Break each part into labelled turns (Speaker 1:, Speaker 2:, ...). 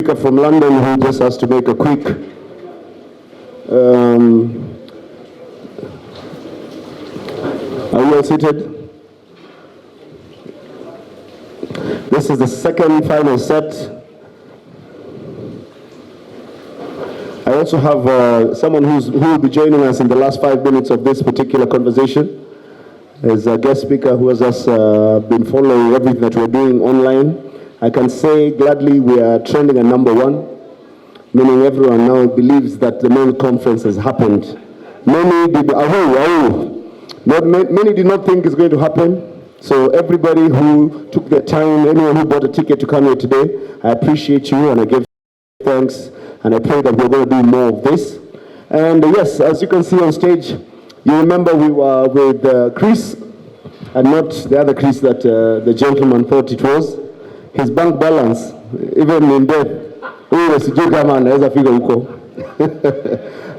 Speaker 1: speaker from London who just has to make a quick are you all seated? This is the second final set. I also have someone who will be joining us in the last 5 minutes of this particular conversation. As a guest speaker who has just been following everything that we're doing online. I can say gladly we are trending at #1, meaning everyone now believes that the main conference has happened. Many did not think it's going to happen. So everybody who took their time, anyone who bought a ticket to come here today, I appreciate you and I give thanks, and I pray that we're going to do more of this. And yes, as you can see on stage, you remember we were with Chris, and not the other Chris that the gentleman thought it was. His bank balance, even in death,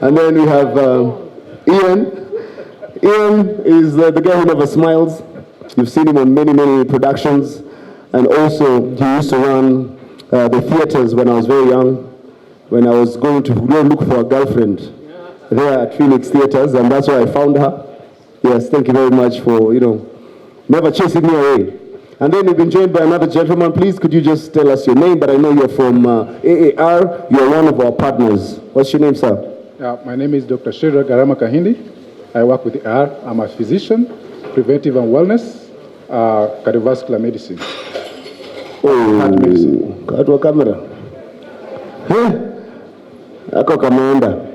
Speaker 1: and then we have Ian. Ian is the guy who never smiles. You've seen him on many, many productions. And also, he used to run the theaters when I was very young, when I was going to go look for a girlfriend there at Phoenix Theaters, and that's where I found her. Yes, thank you very much for, never chasing me away. And then we've been joined by another gentleman. Please, could you just tell us your name? But I know you're from AAR. You're one of our partners. What's your name, sir?
Speaker 2: My name is Dr. Shadrack Khaindi. I work with AAR. I'm a physician, preventive and wellness, cardiovascular medicine. Heart medicine.
Speaker 1: Katwa camera. Ako kamanda.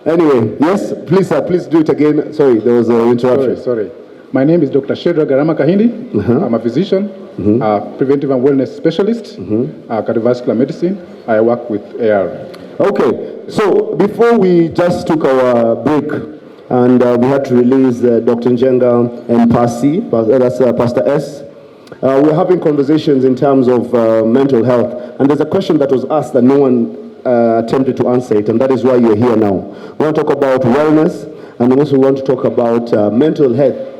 Speaker 1: Anyway, yes, please, sir, please do it again. Sorry, there was an interruption.
Speaker 2: Sorry. My name is Dr. Shadrack Khaindi. I'm a physician, preventive and wellness specialist, cardiovascular medicine. I work with AR.
Speaker 1: Okay, so before we just took our break and we had to release Dr. Njenga and Pastor S, we're having conversations in terms of mental health. And there's a question that was asked that no one attempted to answer it, and that is why you're here now. We want to talk about wellness, and we also want to talk about mental health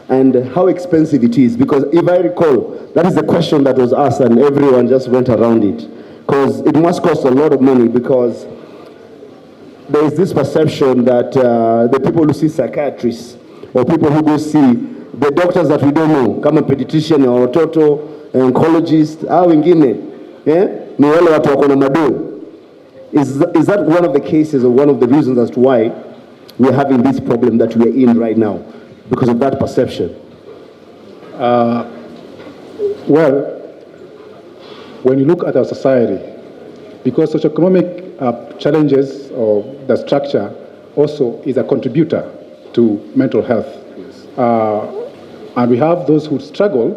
Speaker 1: and how expensive it is. Because if I recall, that is the question that was asked and everyone just went around it. Because it must cost a lot of money, because there is this perception that the people who see psychiatrists or people who go see the doctors that we don't know, come a pediatrician or toto, oncologist, ni wale watu wako na mado. Is that one of the cases or one of the reasons as to why we're having this problem that we're in right now? Because of that perception?
Speaker 2: Well, when you look at our society, because socioeconomic challenges or the structure also is a contributor to mental health. Yes. And we have those who struggle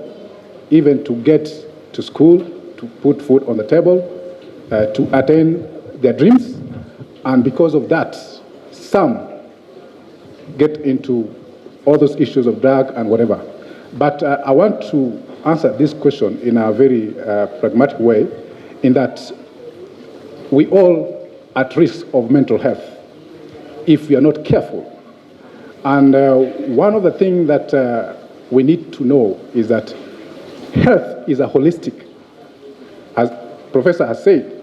Speaker 2: even to get to school, to put food on the table, to attain their dreams. And because of that, some get into all those issues of drug and whatever. But I want to answer this question in a very pragmatic way, in that we all at risk of mental health if we are not careful. And one of the things that we need to know is that health is a holistic, as Professor has said,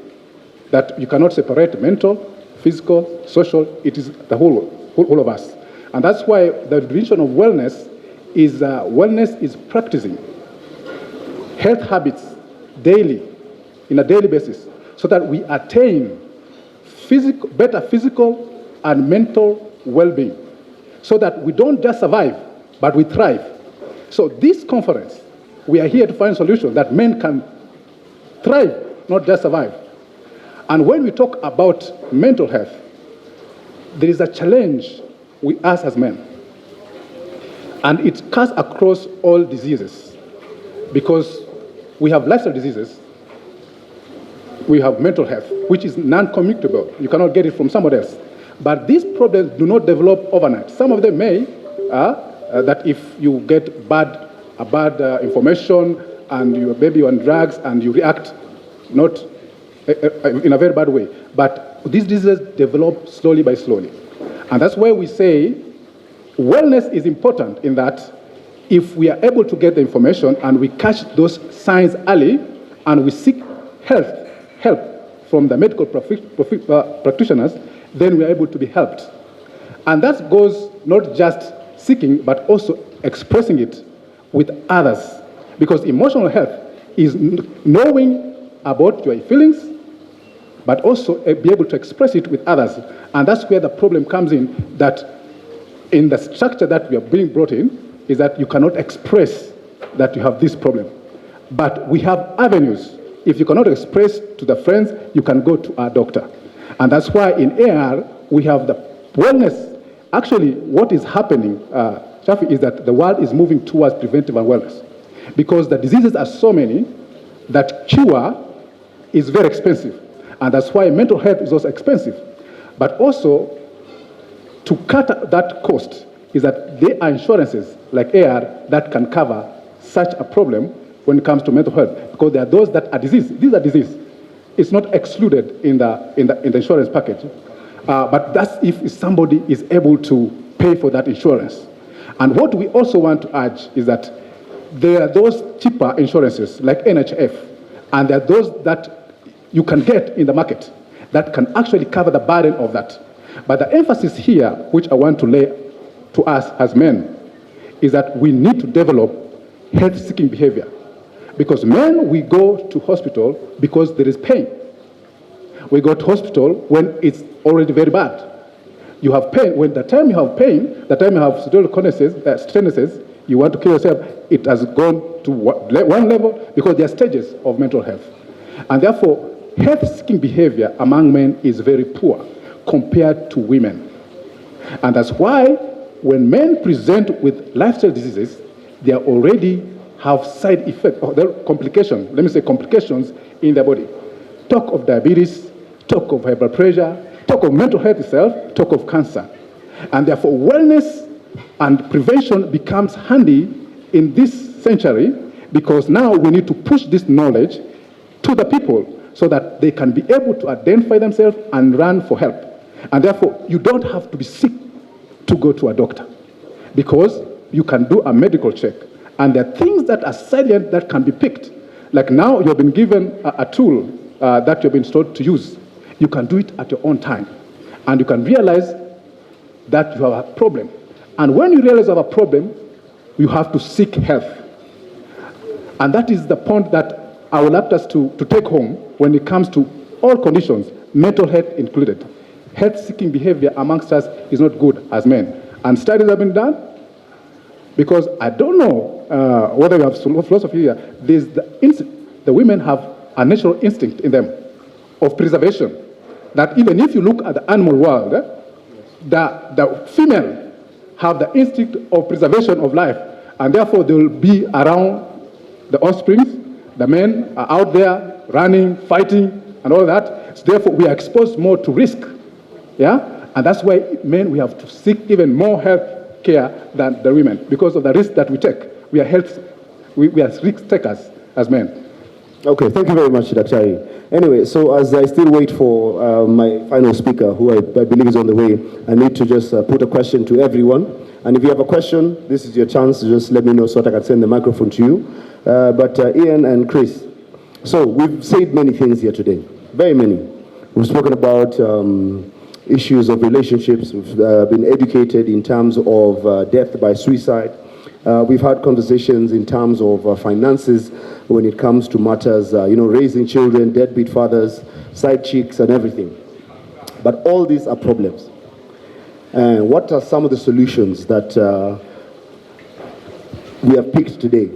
Speaker 2: that you cannot separate mental, physical, social. It is the whole of us. And that's why the definition of wellness is practicing health habits daily, in a daily basis, so that we attain better physical and mental well-being, so that we don't just survive, but we thrive. So this conference, we are here to find solutions that men can thrive, not just survive. And when we talk about mental health, there is a challenge we ask as men. And it cuts across all diseases, because we have lifestyle diseases, we have mental health, which is non-communicable. You cannot get it from somebody else. But these problems do not develop overnight. Some of them may, that if you get bad information and you maybe on drugs and you react not in a very bad way. But these diseases develop slowly by slowly. And that's why we say wellness is important, in that if we are able to get the information and we catch those signs early and we seek help from the medical practitioners, then we are able to be helped. And that goes not just seeking, but also expressing it with others. Because emotional health is knowing about your feelings, but also be able to express it with others. And that's where the problem comes in, that in the structure that we are being brought in, is that you cannot express that you have this problem. But we have avenues. If you cannot express to the friends, you can go to our doctor. And that's why in AR, we have the wellness. Actually, what is happening, Shafi, is that the world is moving towards preventive and wellness. Because the diseases are so many that cure is very expensive. And that's why mental health is also expensive. But also, to cut that cost is that there are insurances like AR that can cover such a problem when it comes to mental health. Because there are those that are diseased. These are diseased. It's not excluded in the insurance package. But that's if somebody is able to pay for that insurance. And what we also want to urge is that there are those cheaper insurances like NHF, and there are those that you can get in the market that can actually cover the burden of that. But the emphasis here, which I want to lay to us as men, is that we need to develop health-seeking behavior. Because men, we go to hospital because there is pain. We go to hospital when it's already very bad. You have pain. When the time you have pain, the time you have strenuousness, you want to kill yourself, it has gone to one level because there are stages of mental health. And therefore, health-seeking behavior among men is very poor compared to women. And that's why when men present with lifestyle diseases, they already have side effects, or complications, let me say complications in their body. Talk of diabetes, talk of high blood pressure, talk of mental health itself, talk of cancer. And therefore, wellness and prevention becomes handy in this century because now we need to push this knowledge to the people so that they can be able to identify themselves and run for help. And therefore, you don't have to be sick to go to a doctor because you can do a medical check. And there are things that are silent that can be picked. Like now, you've been given a tool that you've been told to use. You can do it at your own time. And you can realize that you have a problem. And when you realize you have a problem, you have to seek help. And that is the point that I would like us to take home when it comes to all conditions, mental health included. Health-seeking behavior amongst us is not good as men. And studies have been done because I don't know whether you have philosophy here. The women have a natural instinct in them of preservation. That even if you look at the animal world, the female have the instinct of preservation of life, and therefore they will be around the offspring. The men are out there running, fighting, and all that. So therefore, we are exposed more to risk. Yeah? And that's why men, we have to seek even more health care than the women because of the risk that we take. We are risk takers as men.
Speaker 1: Okay, thank you very much, Daktari. Anyway, so as I still wait for my final speaker, who I believe is on the way, I need to just put a question to everyone. And if you have a question, this is your chance to just let me know so that I can send the microphone to you. But Ian and Chris, so we've said many things here today, very many. We've spoken about issues of relationships. We've been educated in terms of death by suicide. We've had conversations in terms of finances when it comes to matters, raising children, deadbeat fathers, side chicks, and everything. But all these are problems. And what are some of the solutions that we have picked today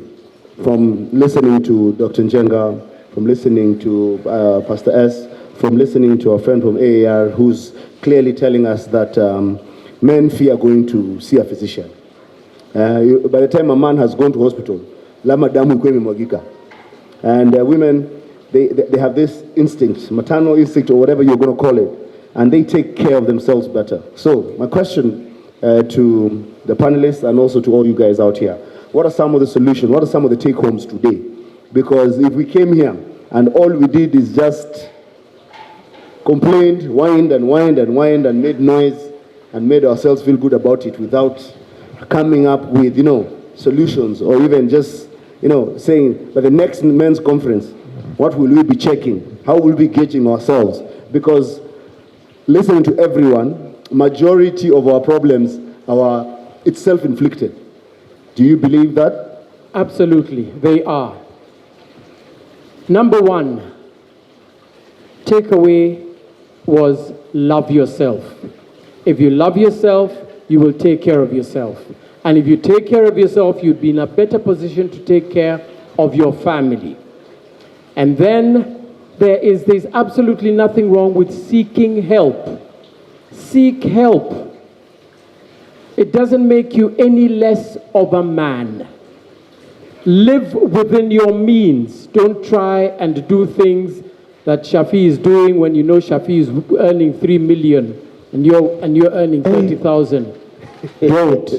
Speaker 1: from listening to Dr. Njenga, from listening to Pastor S, from listening to our friend from AAR who's clearly telling us that men fear going to see a physician. By the time a man has gone to hospital, and women, they have this instinct, maternal instinct or whatever you're going to call it, and they take care of themselves better. So my question to the panelists and also to all you guys out here, what are some of the solutions? What are some of the take-homes today? Because if we came here and all we did is just complained, whined and made noise and made ourselves feel good about it without coming up with, solutions or even just, saying, by the next men's conference, what will we be checking? How will we be gauging ourselves? Because listening to everyone, majority of our problems it's self-inflicted. Do you believe that?
Speaker 3: Absolutely, they are. Number one, takeaway was love yourself. If you love yourself, you will take care of yourself. And if you take care of yourself, you'd be in a better position to take care of your family. And then there's absolutely nothing wrong with seeking help. Seek help. It doesn't make you any less of a man. Live within your means. Don't try and do things that Shafi is doing when you know Shafi is earning 3 million and you're earning 30,000. Don't.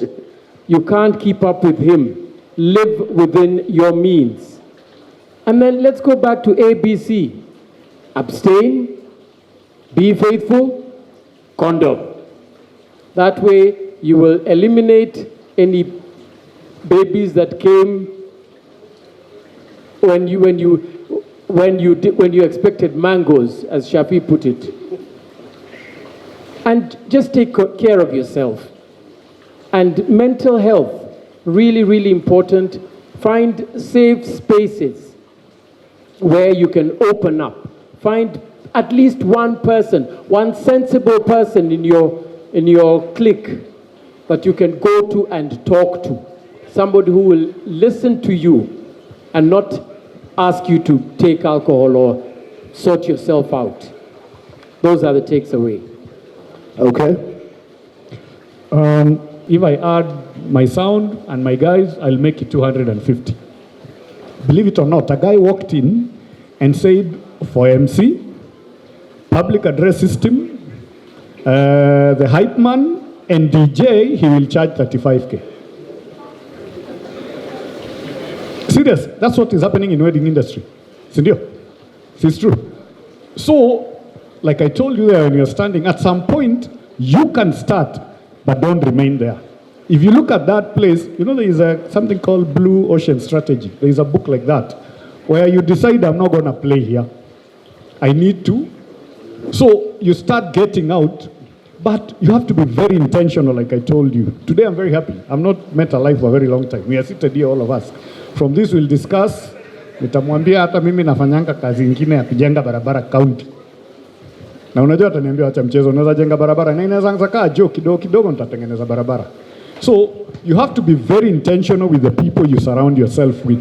Speaker 3: You can't keep up with him. Live within your means. And then let's go back to ABC. Abstain, be faithful, condom. That way you will eliminate any babies that came when you expected mangoes, as Shafi put it. And just take care of yourself. And mental health, really, really important. Find safe spaces where you can open up. Find at least one person, one sensible person in your clique that you can go to and talk to. Somebody who will listen to you and not ask you to take alcohol or sort yourself out. Those are the takes away.
Speaker 1: Okay.
Speaker 4: If I add my sound and my guys, I'll make it 250. Believe it or not, a guy walked in and said, for MC, public address system, the hype man, and DJ, he will charge 35K. Serious, that's what is happening in wedding industry. Sindio? It's true. So, like I told you there when you're standing, at some point, you can start, but don't remain there. If you look at that place, you know there is something called Blue Ocean Strategy. There is a book like that, where you decide I'm not going to play here. I need to. So you start getting out, but you have to be very intentional, like I told you. Today I'm very happy. I've not met Alai for a very long time. We are seated here, all of us. From this we'll discuss. Nitamwambia hata mimi nafanyanga kazi ingine ya kujenga barabara county. Na unajua ataniambia acha mchezo, unaweza jenga barabara na inaweza kaa kidogo kidogo nitatengeneza barabara. So you have to be very intentional with the people you surround yourself with.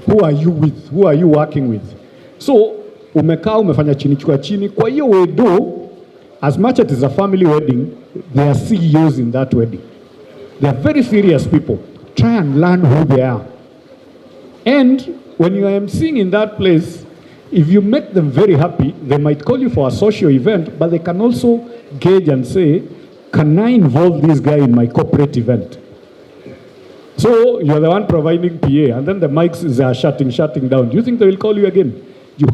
Speaker 4: Who are you with? Who are you working with? So umekaa umefanya chini kwa chini. Kwa hiyo wedo, as much as it is a family wedding, there are CEOs in that wedding. They are very serious people. Try and learn who they are. And when you are emceeing in that place, if you make them very happy, they might call you for a social event, but they can also gauge and say, can I involve this guy in my corporate event? So you're the one providing PA, and then the mics are shutting down. Do you think they will call you again? You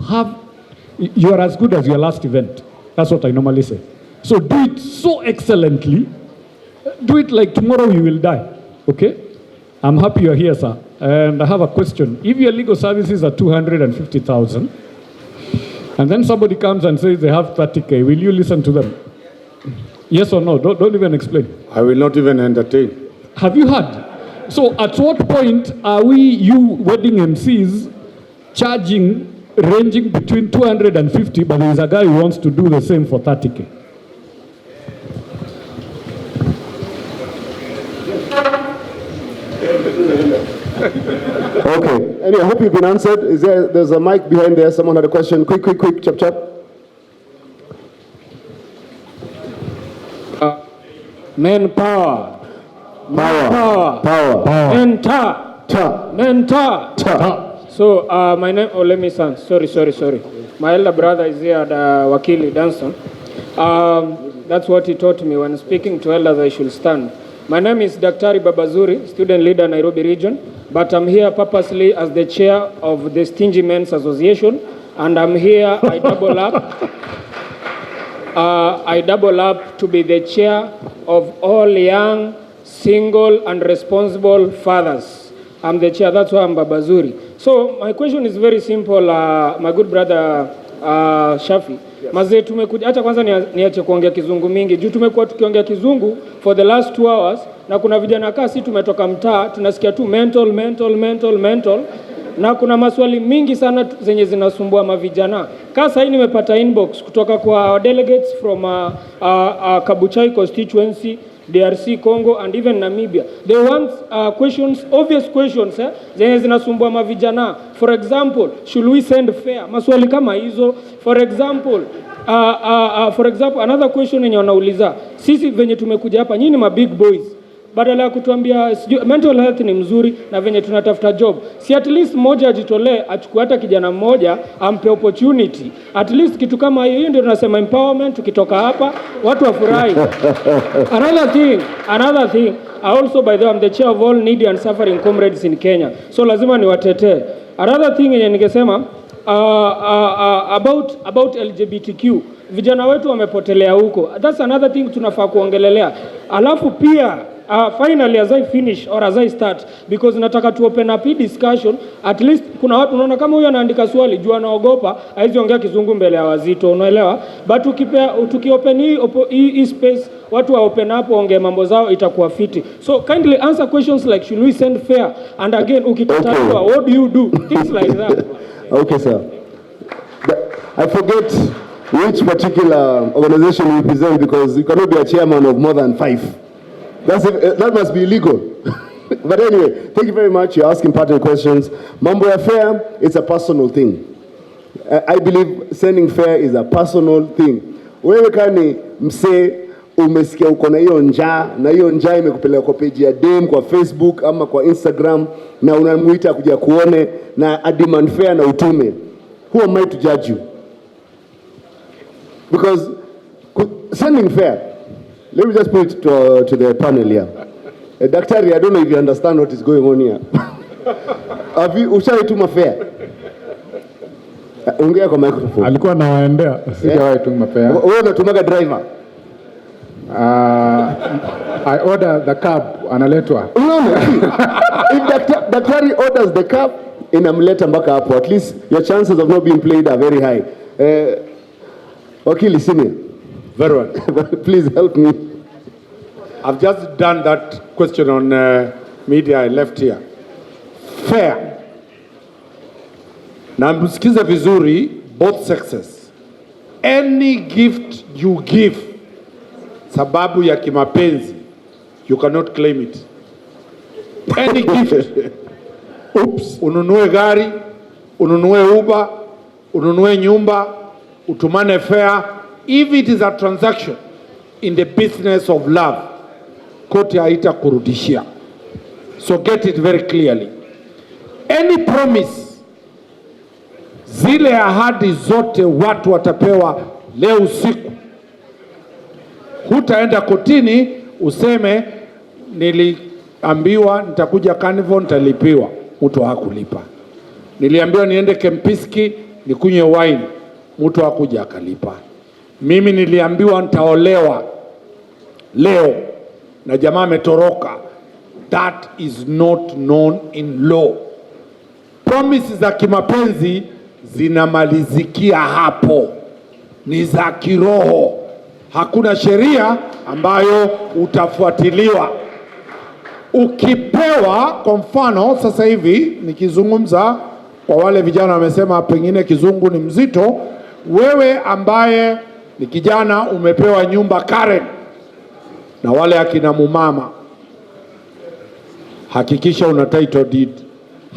Speaker 4: are as good as your last event. That's what I normally say. So do it so excellently. Do it like tomorrow you will die. Okay? I'm happy you're here, sir. And I have a question. If your legal services are 250,000, and then somebody comes and says they have 30K, will you listen to them? Yes or no? Don't even explain.
Speaker 5: I will not even entertain.
Speaker 4: Have you heard? So at what point are you wedding MCs, ranging between 250, but there is a guy who wants to do the same for 30K?
Speaker 1: Okay. Anyway, I hope you've been answered. There's a mic behind there. Someone had a question. Quick, chap.
Speaker 3: Men power.
Speaker 1: Power.
Speaker 3: Men ta. So my name, let me stand. Sorry. My elder brother is here, Wakili Danstan. That's what he taught me when speaking to elders I should stand. My name is Dr. Babazuri, student leader Nairobi region, but I'm here purposely as the chair of the Stingy Men's Association, and I'm here, I double up to be the chair of all young, single, and responsible fathers. I'm the chair, that's why I'm Babazuri. So my question is very simple, my good brother
Speaker 6: Shafi. Yes. Mazee tumekuja, acha kwanza niache kuongea kizungu mingi. Juu tumekuwa tukiongea kizungu for the last 2 hours na kuna vijana kasi tumetoka mtaa tunasikia tu mental na kuna maswali mingi sana zenye zinasumbua mavijana. Kasa hii nimepata inbox kutoka kwa delegates from Kabuchai constituency, DRC, Congo and even Namibia. They want questions, obvious questions zenye zinasumbua mavijana. For example, should we send fare? Maswali kama hizo. For example, another question yenye wanauliza, sisi venye tumekuja hapa, nyinyi ma big boys, badala ya kutuambia mental health ni mzuri na venye tunatafuta job, si at least mmoja ajitolee achukue hata kijana mmoja ampe opportunity, at least kitu kama hiyo ndio tunasema empowerment. Tukitoka hapa watu wafurahi. Another thing, I also by the way I'm the chair of all needy and suffering comrades in Kenya, so lazima niwatetee. Another thing yenye ningesema about LGBTQ, vijana wetu wamepotelea huko. That's another thing tunafaa kuongelelea. Alafu pia finally, as I finish or as I start, because nataka to open up discussion, at least kuna watu unaona kama huyu anaandika swali juu anaogopa haizi ongea kizungu mbele ya wazito, unaelewa? But tukiopen hii space, watu wa open up ongea mambo zao, itakuwa fiti. So kindly answer questions like should we send fare, and again ukikataliwa what do you do, things like that.
Speaker 1: Okay, sir. I forget which particular organization you represent, because you cannot be a chairman of more than 5. That must be illegal. But anyway, thank you very much. You're asking pertinent questions. Mambo ya fare, it's a personal thing. I believe sending fare is a personal thing. Wewe kani mse umesikia uko na hiyo njaa, na hiyo njaa imekupeleka kwa page ya dem kwa Facebook ama kwa Instagram, na unamuita kuja kuone na a demand fare na utume, who am I to judge you? Because sending fare, let me just put it to the panel here. Daktari, I don't know if you understand what is going on here. Have you ushaituma fare? Ongea kwa microphone.
Speaker 4: Alikuwa anawaendea.
Speaker 2: Sijawahi tuma fare.
Speaker 1: Wewe unatumaga driver?
Speaker 2: I order the cab, analetwa.
Speaker 1: No. If daktari orders the cab, inamleta mpaka hapo. At least your chances of not being played are very high. Wakili Senior.
Speaker 5: Very well.
Speaker 1: Please help me.
Speaker 5: I've just done that question on media I left here. Fair. Na msikize vizuri, both sexes. Any gift you give sababu ya kimapenzi, you cannot claim it. Any gift. Oops. Ununue gari, ununue Uber, ununue nyumba, utumane fare. If it is a transaction in the business of love, koti haita kurudishia. So get it very clearly. Any promise, zile ahadi zote watu watapewa leo usiku, hutaenda kotini useme niliambiwa nitakuja Carnival nitalipiwa, mtu hakulipa. Niliambiwa niende Kempiski nikunywe wine, mtu hakuja akalipa. Mimi niliambiwa nitaolewa leo na jamaa ametoroka. That is not known in law. Promises za kimapenzi zinamalizikia hapo, ni za kiroho. Hakuna sheria ambayo utafuatiliwa. Ukipewa, kwa mfano sasa hivi nikizungumza kwa wale vijana wamesema pengine kizungu ni mzito, wewe ambaye ni kijana umepewa nyumba Karen na wale akina mumama, hakikisha una title deed,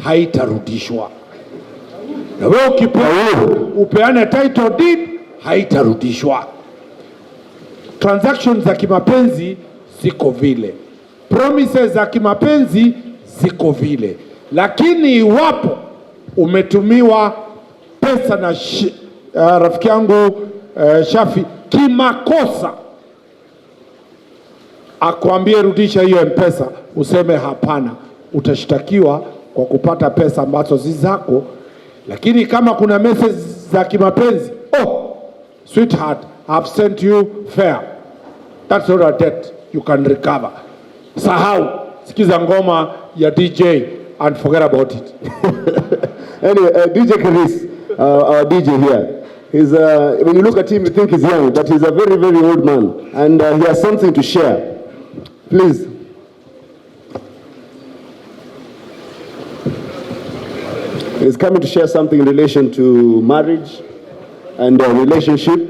Speaker 5: haitarudishwa. Na wewe ukipewa upeane title deed, haitarudishwa. Transactions za kimapenzi ziko vile, promises za kimapenzi ziko vile, lakini iwapo umetumiwa pesa na rafiki yangu Shafi kimakosa, akwambie rudisha hiyo M-Pesa, useme hapana, utashtakiwa kwa kupata pesa ambazo si zako. Lakini kama kuna message za kimapenzi, oh sweetheart, I've sent you fare, that's not a debt, you can recover. Sahau, sikiza ngoma ya DJ and forget about it.
Speaker 1: Anyway, DJ Chris, our DJ here, He's, when you look at him, you think he's young, but he's a very, very old man. And he has something to share. Please. He's coming to share something in relation to marriage and relationship.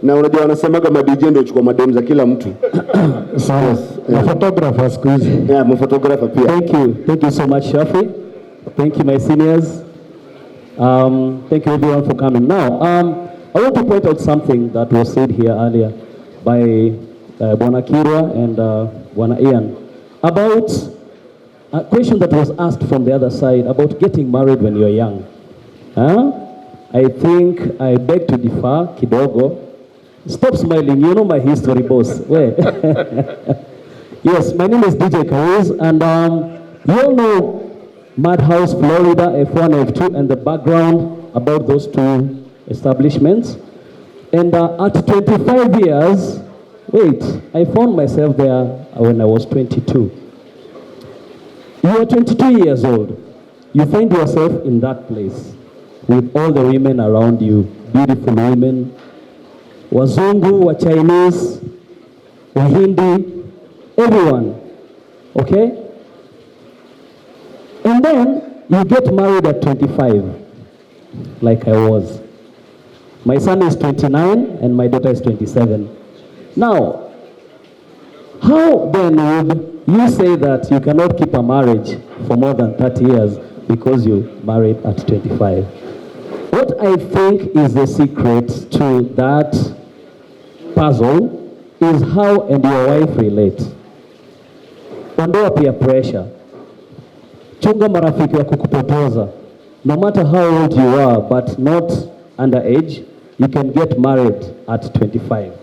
Speaker 1: Na unajua wanasemaga ma-DJ ndio chukua madem za kila mtu.
Speaker 4: Sawa. Na photographer siku hizi.
Speaker 1: Yeah, my photographer pia.
Speaker 7: Thank you so much, Shafi. Thank you, my seniors. Thank you everyone for coming. Now, I want to point out something that was said here earlier by Bwana Kirwa and Bwana Ian about a question that was asked from the other side about getting married when you're young. I think I beg to differ, kidogo. Stop smiling, you know my history, boss. Where? Yes, my name is DJ Kariz, and you all know Madhouse, Florida, F1, F2, and the background about those two establishments. And at 25 years, I found myself there when I was 22. You are 22 years old. You find yourself in that place with all the women around you, beautiful women, Wazungu, wa Chinese, Wahindi, everyone, okay? And then you get married at 25, like I was. My son is 29 and my daughter is 27. Now, how then would you say that you cannot keep a marriage for more than 30 years because you married at 25? What I think is the secret to that puzzle is how and your wife relate. Ondoa peer pressure. Chunga marafiki wa kukupotoza. No matter how old you are, but not underage, you can get married at 25.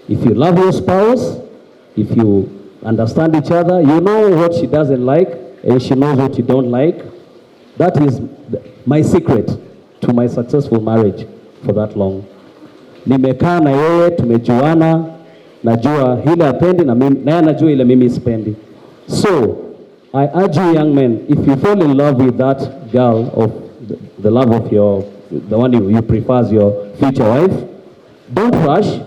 Speaker 7: If you love your spouse, if you understand each other, you know what she doesn't like, and she knows what you don't like. That is my secret to my successful marriage for that long. Nimekaa na yeye, tumejuana, najua hile apendi na yeye anajua ile mimi sipendi. So, I urge you young men, if you fall in love with that girl of the love of the one you prefer as your future wife, don't rush.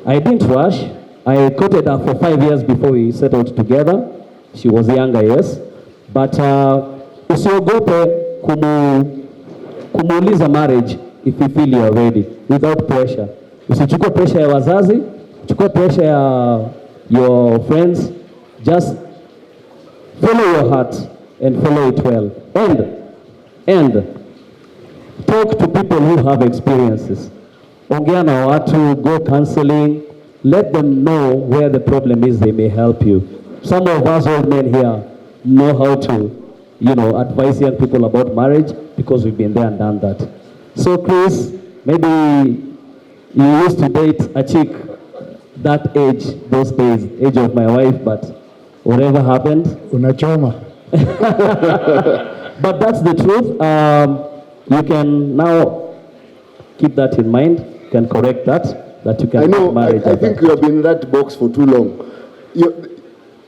Speaker 7: I didn't rush. I courted her for 5 years before we settled together. She was younger, yes. But usiogope kumuuliza marriage if you feel you are ready, without pressure. Usichukue pressure ya wazazi, chukua pressure ya your friends. Just follow your heart and follow it well. And talk to people who have experiences. Ongea na watu, go counseling. Let them know where the problem is, they may help you. Some of us old men here know how to, advise young people about marriage because we've been there and done that. So Chris, maybe you used to date a chick that age, those days, age of my wife, but whatever happened.
Speaker 4: Unachoma.
Speaker 7: But that's the truth. You can now keep that in mind. You can correct that you can get married.
Speaker 1: I think you have been in that box for too long.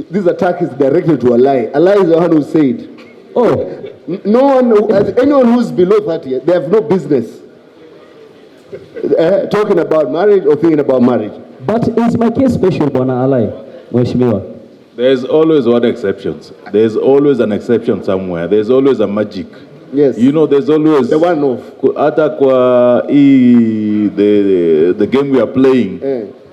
Speaker 1: This attack is directed to Alai. Alai is the one who said, anyone who's below 30, they have no business talking about marriage or thinking about marriage.
Speaker 7: But is my case special, Bwana Alai? Mheshimiwa?
Speaker 8: There's always one exception. There's always an exception somewhere. There's always a magic.
Speaker 1: Yes.
Speaker 8: There's always
Speaker 1: the one off.
Speaker 8: Hata kwa the game we are playing,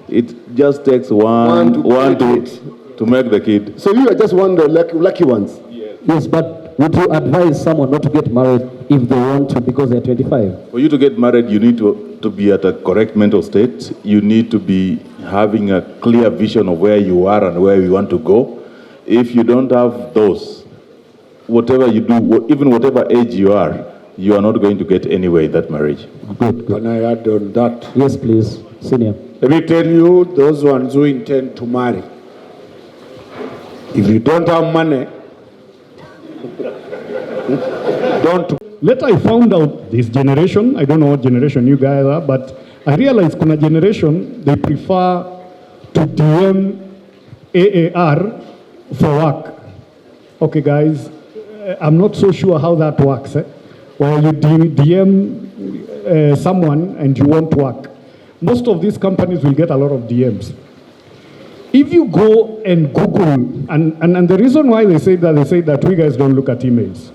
Speaker 8: it just takes one to make the kid.
Speaker 1: So you are just one of the lucky ones.
Speaker 7: Yes, but would you advise someone not to get married if they want to because they're 25?
Speaker 8: For you to get married, you need to be at a correct mental state. You need to be having a clear vision of where you are and where you want to go. If you don't have those, whatever you do, even whatever age you are not going to get anywhere in that marriage.
Speaker 7: Good.
Speaker 5: Can I add on that?
Speaker 7: Yes, please. Senior.
Speaker 5: Let me tell you, those ones who intend to marry, if you don't have money, don't.
Speaker 4: Later I found out this generation, I don't know what generation you guys are, but I realized kuna generation, they prefer to DM AAR for work. Okay guys, I'm not so sure how that works. Where you DM someone and you want work, most of these companies will get a lot of DMs. If you go and Google, and the reason why they say that we guys don't look at emails.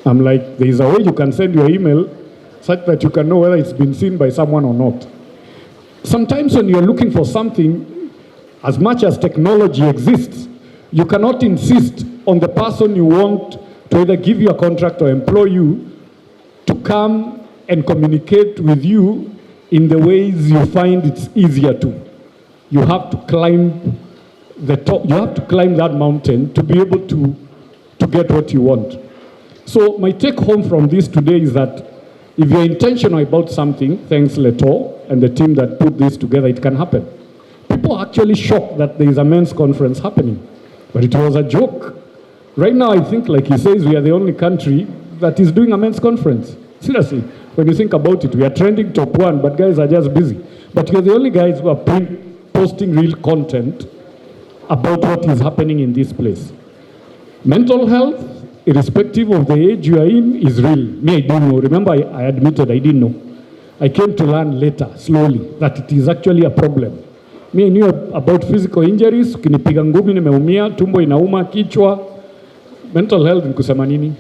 Speaker 4: I'm like, there is a way you can send your email such that you can know whether it's been seen by someone or not. Sometimes when you're looking for something, as much as technology exists, you cannot insist on the person you want to either give you a contract or employ you to come and communicate with you in the ways you find it's easier to. You have to climb the top, you have to climb that mountain to be able to get what you want. So my take home from this today is that if you're intentional about something, thanks Letoo and the team that put this together, it can happen. People are actually shocked that there is a men's conference happening, but it was a joke. Right now, I think, like he says, we are the only country that is doing a men's conference. Seriously, when you think about it, we are trending top 1, but guys are just busy. But you're the only guys who are posting real content about what is happening in this place. Mental health, irrespective of the age you are in, is real. Me, I don't know. Remember, I admitted I didn't know. I came to learn later, slowly, that it is actually a problem. Me, I knew about physical injuries, ukinipiga ngumi nimeumia, tumbo inauma, kichwa. Mental health ni kusema nini?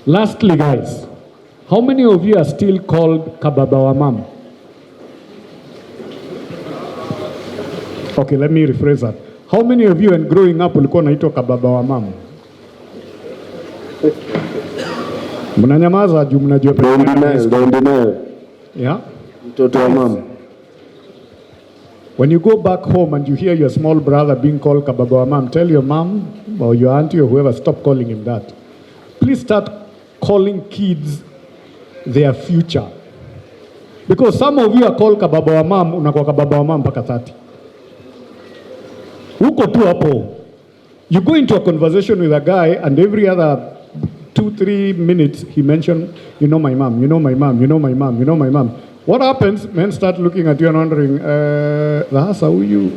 Speaker 4: Lastly, guys, how many of you are still called kababa wa mam? Okay, let me rephrase that. How many of you, when growing up, ulikuwa unaitwa kababa wa mam? Mnanyamaza juu mnajua
Speaker 1: Don't.
Speaker 4: Yeah?
Speaker 1: Mtoto wa mam.
Speaker 4: When you go back home and you hear your small brother being called kababa wa mam, tell your mom or your auntie or whoever, stop calling him that. Please start calling kids their future. Because some of you are called kababa wa mam, unakuwa kababa wa mam mpaka 30. Uko tu hapo. You go into a conversation with a guy and every other 2-3 minutes he mentioned, you know my mom, you know my mom, you know my mom, you know my mom. What happens? Men start looking at you and wondering, Lahasa, who you?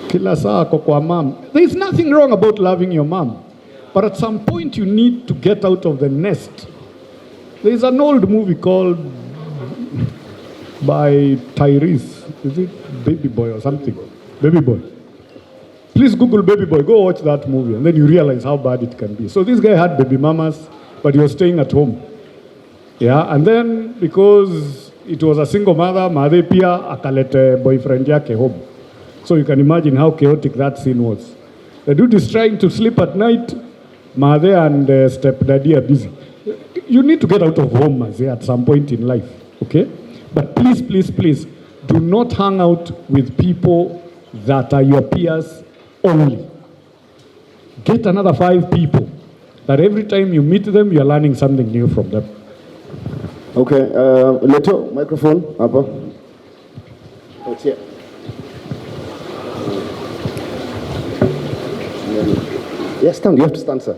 Speaker 4: Kila saa kwa mom. There is nothing wrong about loving your mom. But at some point you need to get out of the nest. There is an old movie called by Tyrese. Is it Baby Boy or something? Baby Boy. Please Google Baby Boy. Go watch that movie and then you realize how bad it can be. So this guy had baby mamas, but he was staying at home. Yeah, and then because it was a single mother, Madhe pia akalete boyfriend yake home. So you can imagine how chaotic that scene was. The dude is trying to sleep at night. Madhe and stepdaddy are busy. You need to get out of home, Madhe, at some point in life, okay? But please, please, please, do not hang out with people that are your peers only. Get another 5 people that every time you meet them, you're learning something new from them.
Speaker 1: Okay, Letoo, microphone, Apa. What's here? Yes, stand. You have to stand, sir.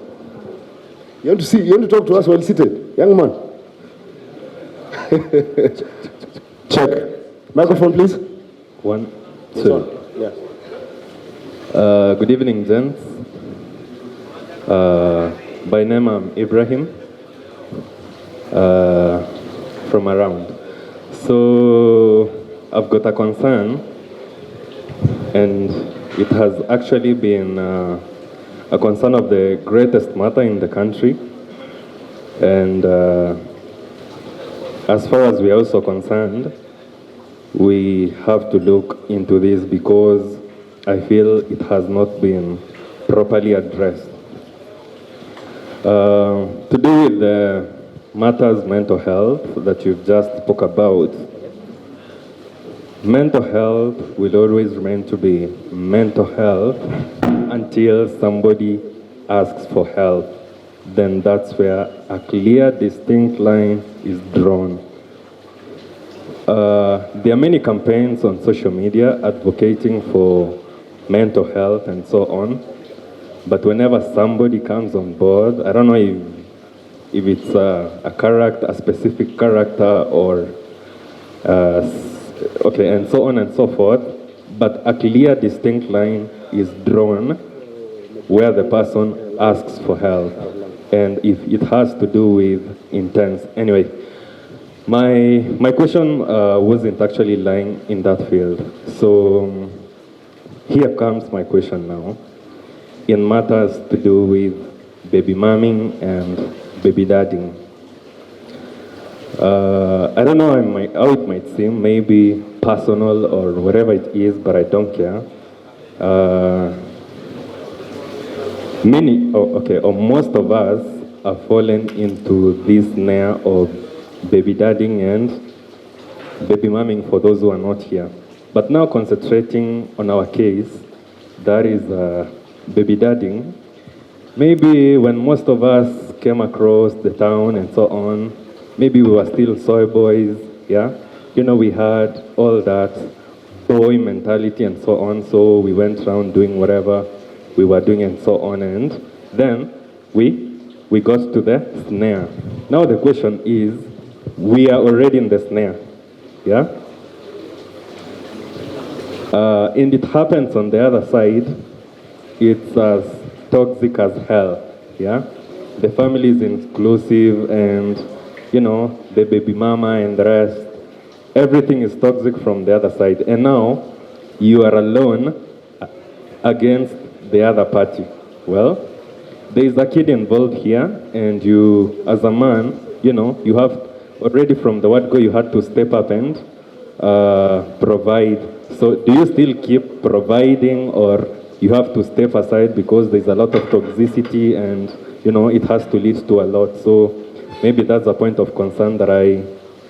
Speaker 1: You want to talk to us while seated, young man. Check. Microphone, please.
Speaker 9: 1, 2.
Speaker 1: Yeah.
Speaker 9: Good evening, gents. By name I'm Ibrahim, from around. So I've got a concern, and it has actually been a concern of the greatest matter in the country. And as far as we are also concerned, we have to look into this because I feel it has not been properly addressed. To do with the matters mental health that you've just spoke about, mental health will always remain to be mental health until somebody asks for help. Then that's where a clear, distinct line is drawn. There are many campaigns on social media advocating for mental health and so on, but whenever somebody comes on board, I don't know if it's a character, a specific character, or okay, and so on and so forth, but a clear, distinct line is drawn where the person asks for help, and if it has to do with intense. Anyway, My question wasn't actually lying in that field. So here comes my question now. In matters to do with baby mamming and baby dadding. I don't know how it might seem, maybe personal or whatever it is, but I don't care. Most of us are fallen into this snare of baby dadding and baby mamming for those who are not here. But now concentrating on our case, that is baby dadding. Maybe when most of us came across the town and so on, maybe we were still soy boys, yeah? You know, we had all that boy mentality and so on, so we went around doing whatever we were doing and so on, and then we got to the snare. Now the question is, we are already in the snare, yeah? And it happens on the other side, it's as toxic as hell, yeah? The family is inclusive and, you know, the baby mama and the rest, everything is toxic from the other side. And now you are alone against the other party. Well, there is a kid involved here, and you, as a man, you know, you have already from the word go, you had to step up and provide. So do you still keep providing, or you have to step aside because there's a lot of toxicity and, you know, it has to lead to a lot? So maybe that's a point of concern that I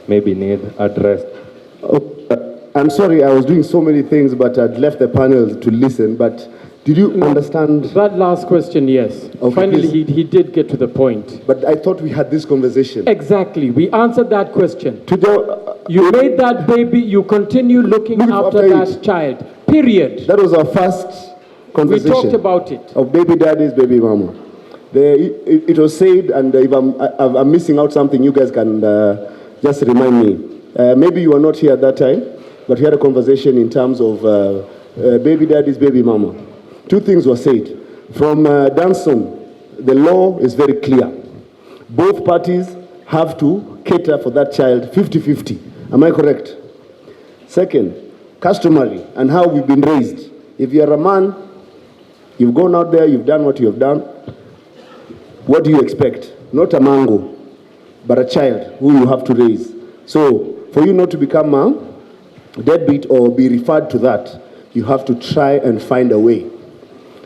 Speaker 9: maybe need addressed.
Speaker 1: I'm sorry, I was doing so many things, but I'd left the panel to listen. But did you understand?
Speaker 3: That last question, yes.
Speaker 1: Okay,
Speaker 3: finally, he did get to the point.
Speaker 1: But I thought we had this conversation.
Speaker 3: Exactly. We answered that question.
Speaker 1: Today,
Speaker 3: you made that baby, you continue looking after that child. Period.
Speaker 1: That was our first conversation.
Speaker 3: We talked about it.
Speaker 1: Of baby daddies, baby mama. It was said, and if I'm missing out something, you guys can just remind me. Maybe you were not here at that time, but we had a conversation in terms of baby daddies, baby mama. Two things were said. From Danstan, the law is very clear. Both parties have to cater for that child 50-50. Am I correct? Second, customary and how we've been raised. If you're a man, you've gone out there, you've done what you have done, what do you expect? Not a mango, but a child who you have to raise. So for you not to become a deadbeat or be referred to that, you have to try and find a way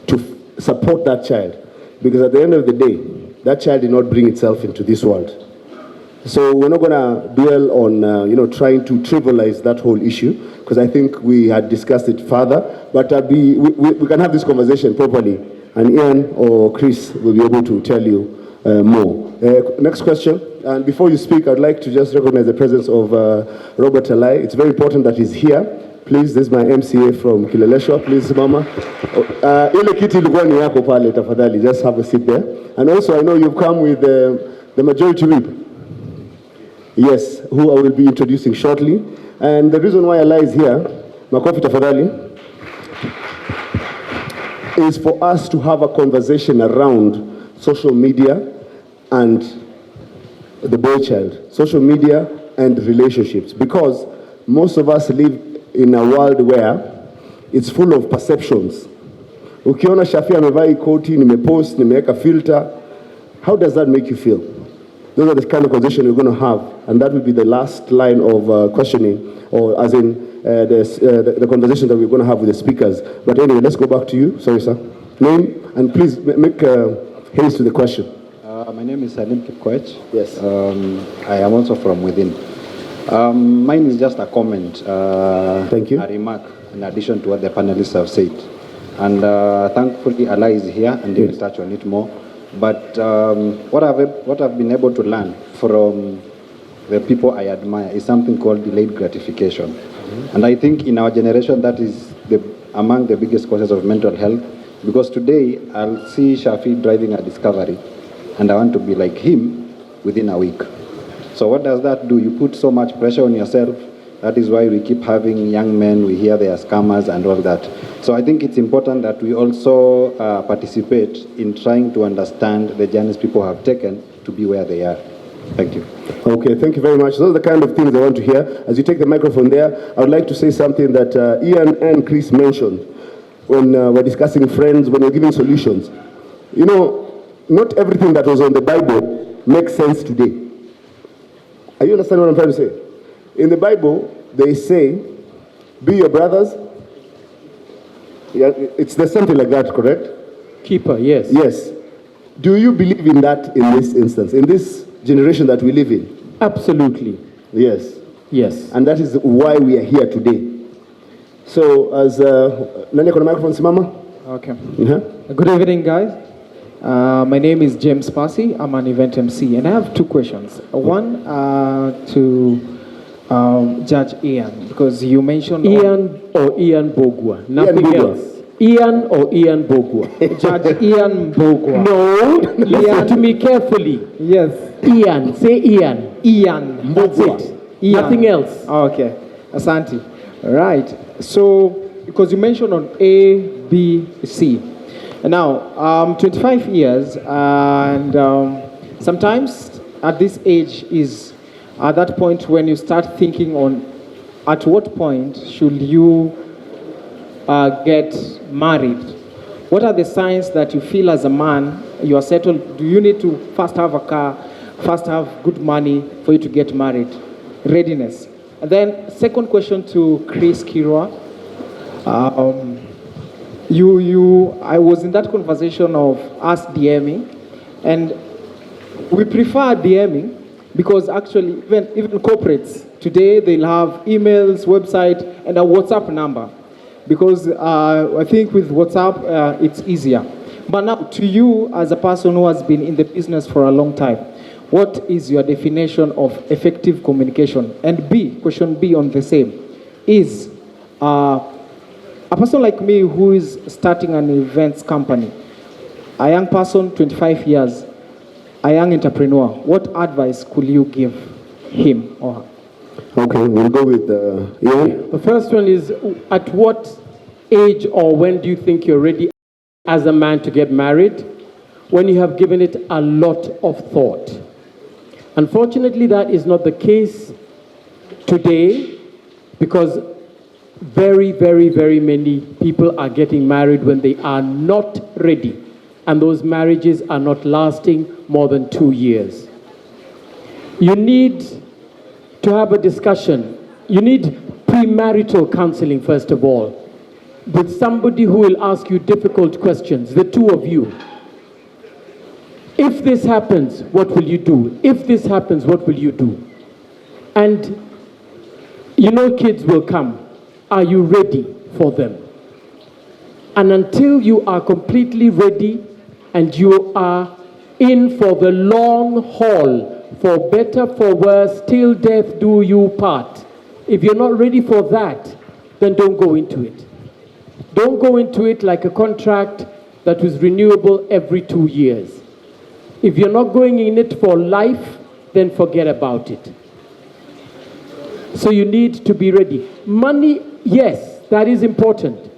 Speaker 1: to support that child. Because at the end of the day, that child did not bring itself into this world. So we're not going to dwell on trying to trivialize that whole issue, because I think we had discussed it further. But we can have this conversation properly, and Ian or Chris will be able to tell you more. Next question. And before you speak, I'd like to just recognize the presence of Robert Alai. It's very important that he's here. Please, this is my MCA from Kileleshwa. Please, Mama. Ile kiti ilikuwa ni yako pale, tafadhali. Just have a seat there. And also, I know you've come with the majority whip. Yes, who I will be introducing shortly. And the reason why Alai is here, makofi tafadhali, is for us to have a conversation around social media and the boy child. Social media and relationships. Because most of us live in a world where it's full of perceptions. Ukiona Shafia amevaa koti, nimepost, nimeweka filter, how does that make you feel? Those are the kind of conversation we're going to have, and that will be the last line of questioning, or as in the conversation that we're going to have with the speakers. But anyway, let's go back to you. Sorry, sir. Name, and please make haste to the question.
Speaker 10: My name is Salim Kipkoech.
Speaker 1: Yes.
Speaker 10: I am also from within. Mine is just a comment.
Speaker 1: Thank you.
Speaker 10: A remark in addition to what the panelists have said. And thankfully, Alai is here and he will touch on it more. But what I've been able to learn from the people I admire is something called delayed gratification. Mm-hmm. And I think in our generation, that is among the biggest causes of mental health. Because today, I'll see Shafi driving a Discovery, and I want to be like him within a week. So what does that do? You put so much pressure on yourself. That is why we keep having young men, we hear they are scammers and all that. So I think it's important that we also participate in trying to understand the journeys people have taken to be where they are. Thank you.
Speaker 1: Okay, thank you very much. Those are the kind of things I want to hear. As you take the microphone there, I would like to say something that Ian and Chris mentioned when we're discussing friends, when we're giving solutions. You know, not everything that was on the Bible makes sense today. Are you understanding what I'm trying to say? In the Bible, they say, be your brothers. Yeah, there's something like that, correct?
Speaker 3: Keeper, yes.
Speaker 1: Yes. Do you believe in that in this instance, in this generation that we live in?
Speaker 3: Absolutely.
Speaker 1: Yes.
Speaker 3: Yes.
Speaker 1: And that is why we are here today. So, as nani kona microphone simama?
Speaker 11: Okay. Good evening, guys. My name is James Passy. I'm an event MC, and I have two questions. One to Judge Ian, because you mentioned
Speaker 3: Ian or Ian Mbugua, nothing
Speaker 1: Mbugua.
Speaker 3: else. Ian or Ian Mbugua.
Speaker 11: Judge Ian Mbugua.
Speaker 3: No, listen to me carefully.
Speaker 11: Yes.
Speaker 3: Ian, say Ian.
Speaker 11: Ian.
Speaker 3: That's it.
Speaker 11: Ian.
Speaker 3: Nothing else.
Speaker 11: Okay. Asante. Right. So, because you mentioned on A, B, C. And now, 25 years, and sometimes at this age is at that point when you start thinking on at what point should you get married. What are the signs that you feel as a man you are settled? Do you need to first have a car, first have good money for you to get married? Readiness. And then second question to Chris Kirwa. I was in that conversation of us DMing, and we prefer DMing because actually even corporates today, they'll have emails, website, and a WhatsApp number, because I think with WhatsApp it's easier. But now to you as a person who has been in the business for a long time, what is your definition of effective communication? And B, question B on the same, is a person like me who is starting an events company, a young person, 25 years, a young entrepreneur, what advice could you give him or her?
Speaker 1: Okay, we'll go with Ian.
Speaker 3: The first one is, at what age or when do you think you're ready as a man to get married? When you have given it a lot of thought. Unfortunately, that is not the case today, because very, very, very many people are getting married when they are not ready. And those marriages are not lasting more than 2 years. You need to have a discussion. You need premarital counseling, first of all, with somebody who will ask you difficult questions, the two of you. If this happens, what will you do? If this happens, what will you do? And you know kids will come. Are you ready for them? And until you are completely ready and you are in for the long haul, for better, for worse, till death do you part. If you're not ready for that, then don't go into it. Don't go into it like a contract that was renewable every 2 years. If you're not going in it for life, then forget about it. So you need to be ready. Money, yes, that is important,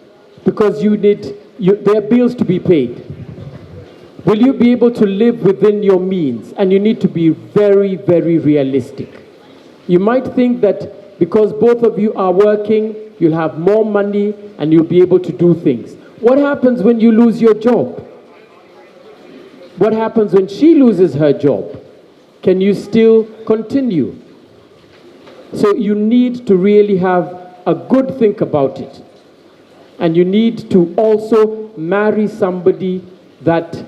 Speaker 3: because there are bills to be paid. Will you be able to live within your means? And you need to be very, very realistic. You might think that because both of you are working, you'll have more money and you'll be able to do things. What happens when you lose your job? What happens when she loses her job? Can you still continue? So you need to really have a good think about it. And you need to also marry somebody that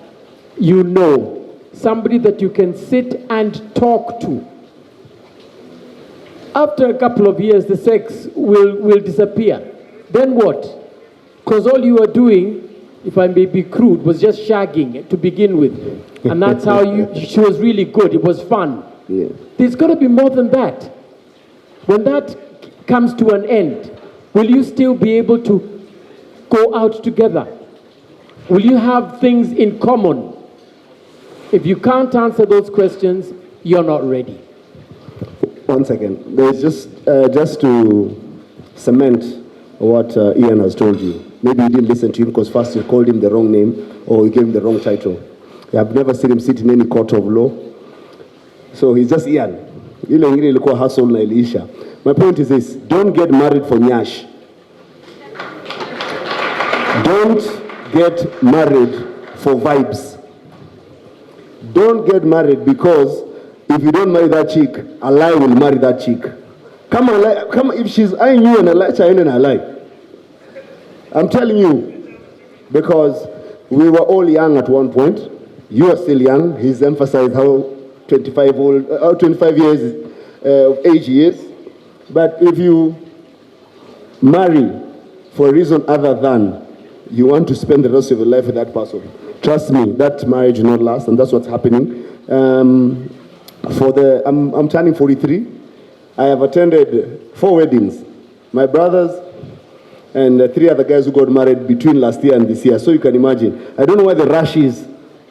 Speaker 3: you know, somebody that you can sit and talk to. After a couple of years, the sex will disappear. Then what? Because all you are doing, if I may be crude, was just shagging to begin with. And that's how she was really good. It was fun.
Speaker 1: Yeah.
Speaker 3: There's got to be more than that. When that comes to an end, will you still be able to go out together? Will you have things in common? If you can't answer those questions, you're not ready.
Speaker 1: 1 second. There's just to cement what Ian has told you. Maybe you didn't listen to him because first you called him the wrong name or you gave him the wrong title. I've never seen him sit in any court of law. So he's just Ian. Ile ingine ilikuwa hustle na iliisha. My point is this, don't get married for nyash. Don't get married for vibes. Don't get married because if you don't marry that chick, Alai will marry that chick. Come, if she's eyeing you and Alai. I'm telling you, because we were all young at one point. You are still young. He's emphasized how 25 years of age he is. But if you marry for a reason other than you want to spend the rest of your life with that person, trust me, that marriage will not last, and that's what's happening. I'm turning 43. I have attended 4 weddings. My brothers and 3 other guys who got married between last year and this year. So you can imagine. I don't know where the rush is,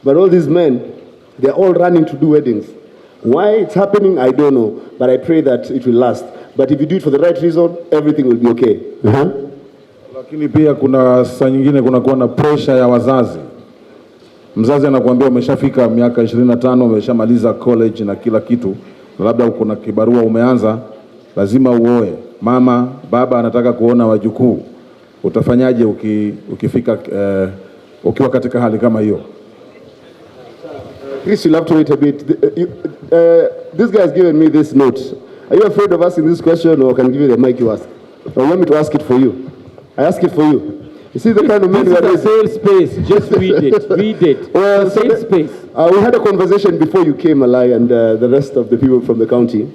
Speaker 1: but all these men, they're all running to do weddings. Why it's happening, I don't know, but I pray that it will last. But if you do it for the right reason, everything will be okay.
Speaker 5: Lakini pia kuna saa nyingine kunakuwa na pressure ya wazazi. Mzazi anakuambia umeshafika miaka 25, umeshamaliza college na kila kitu, labda kuna kibarua umeanza, lazima uoe. Mama, baba anataka kuona wajukuu. Utafanyaje ukifika ukiwa katika hali kama hiyo?
Speaker 1: Chris, you'll have to wait a bit. This guy has given me this note. Are you afraid of asking this question, or can I give you the mic you ask? Or you want me to ask it for you? I ask it for you. You see the kind of men
Speaker 3: this is a safe space. Just read it. Read it.
Speaker 1: Well,
Speaker 3: safe space.
Speaker 1: We had a conversation before you came, Alai, and the rest of the people from the county.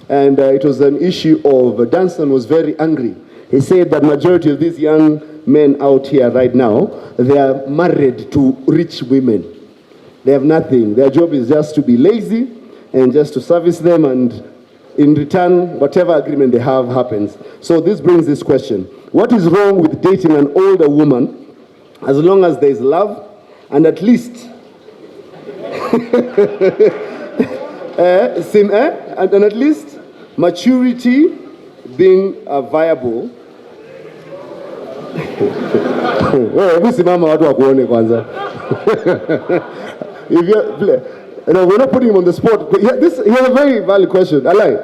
Speaker 1: And it was an issue of Danstan was very angry. He said that majority of these young men out here right now, they are married to rich women. They have nothing. Their job is just to be lazy and just to service them, and in return, whatever agreement they have happens. So this brings this question. What is wrong with dating an older woman as long as there is love and at least and at least maturity being viable? If you we're not putting him on the spot. He has a very valid question. Alai,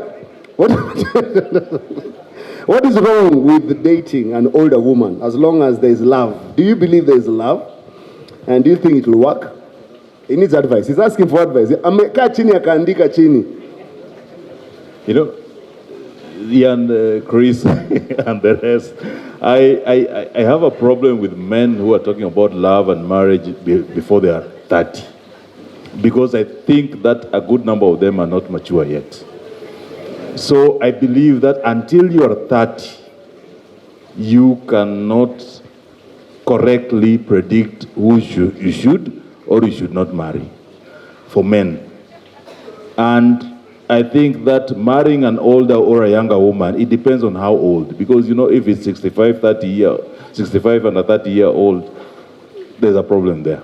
Speaker 1: what is wrong with dating an older woman as long as there is love? Do you believe there is love? And do you think it will work? He needs advice. He's asking for advice. Amekaa chini akaandika chini.
Speaker 8: You know, and Chris and the rest, I have a problem with men who are talking about love and marriage before they are 30. Because I think that a good number of them are not mature yet. So I believe that until you are 30, you cannot correctly predict who you should or you should not marry for men. And I think that marrying an older or a younger woman, it depends on how old. Because, you know, if it's 65 and a 30-year-old, there's a problem there.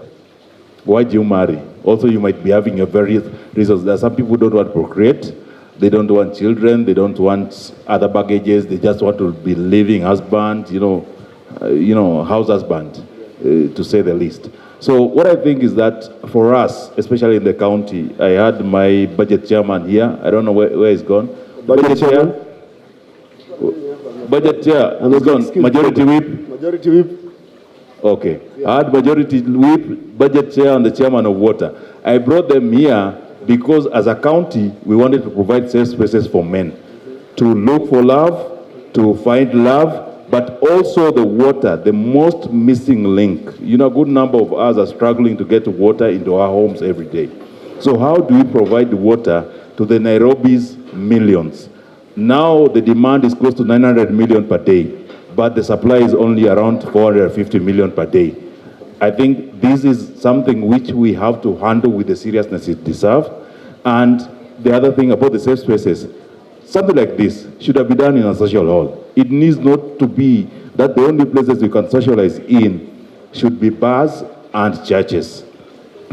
Speaker 8: Why do you marry? Also, you might be having a various reasons. There are some people who don't want to procreate. They don't want children. They don't want other baggages. They just want to be living husband, house husband, to say the least. So what I think is that for us, especially in the county, I had my budget chairman here. I don't know where he's gone. Budget chair. Budget chair. He's gone. Majority whip.
Speaker 1: Majority whip.
Speaker 8: Okay. Yeah. I had majority whip, budget chair, and the chairman of water. I brought them here because as a county, we wanted to provide safe spaces for men to look for love, to find love, but also the water, the most missing link. You know, a good number of us are struggling to get water into our homes every day. So how do we provide water to the Nairobi's millions? Now the demand is close to 900 million per day, but the supply is only around 450 million per day. I think this is something which we have to handle with the seriousness it deserves. And the other thing about the safe spaces, something like this should have been done in a social hall. It needs not to be that the only places you can socialize in should be bars and churches.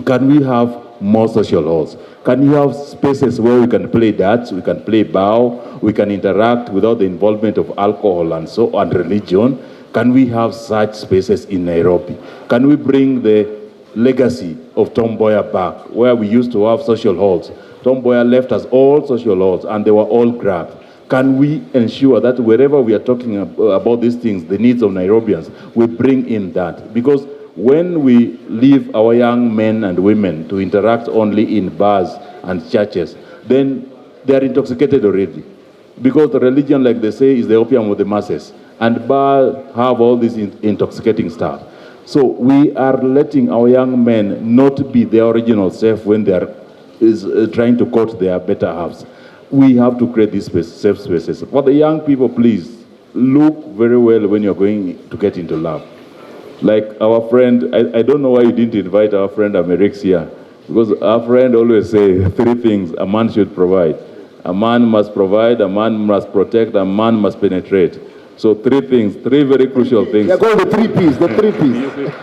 Speaker 8: Can we have more social halls? Can we have spaces where we can play darts, we can play bow, we can interact without the involvement of alcohol and so on, religion? Can we have such spaces in Nairobi? Can we bring the legacy of Tom Mboya back, where we used to have social halls, Tom Mboya left us all social laws, and they were all grabbed. Can we ensure that wherever we are talking about these things, the needs of Nairobians, we bring in that? Because when we leave our young men and women to interact only in bars and churches, then they are intoxicated already. Because the religion, like they say, is the opium of the masses. And bars have all this intoxicating stuff. So we are letting our young men not be their original self when they are trying to court their better halves. We have to create these safe spaces. For the young people, please, look very well when you're going to get into love. Like our friend, I don't know why you didn't invite our friend Amerix here, because our friend always say 3 things a man should provide. A man must provide, a man must protect, a man must penetrate. So 3 things, 3 very crucial things.
Speaker 1: They're called the 3 Ps, the 3 Ps.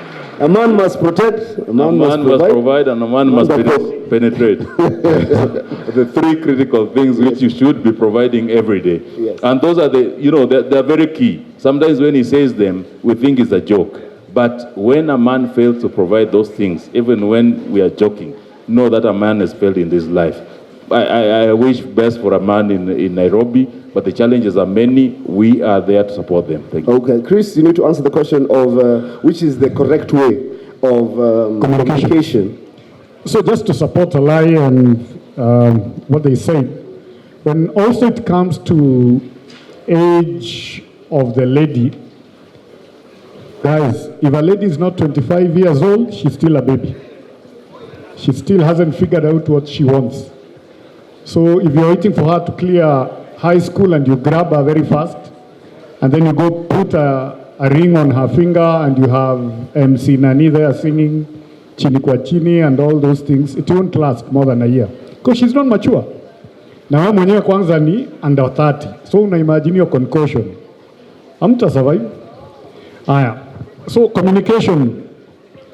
Speaker 1: A man must protect, a man must
Speaker 8: provide, and a man must penetrate. The 3 critical things which you should be providing every day.
Speaker 1: Yes.
Speaker 8: And those are they're very key. Sometimes when he says them, we think it's a joke. But when a man fails to provide those things, even when we are joking, know that a man has failed in this life. I wish best for a man in Nairobi, but the challenges are many. We are there to support them. Thank you.
Speaker 1: Okay, Chris, you need to answer the question of which is the correct way of communication.
Speaker 4: So just to support Alai and what they say, when also it comes to age of the lady, guys, if a lady is not 25 years old, she's still a baby. She still hasn't figured out what she wants. So if you're waiting for her to clear high school and you grab her very fast, and then you go put a ring on her finger and you have MC Nani there singing Chini Kwa Chini and all those things, it won't last more than a year. Because she's not mature. Na wewe mwenyewe kwanza ni under 30. So unaimagine your concussion. Hamta survive. Aya. So communication,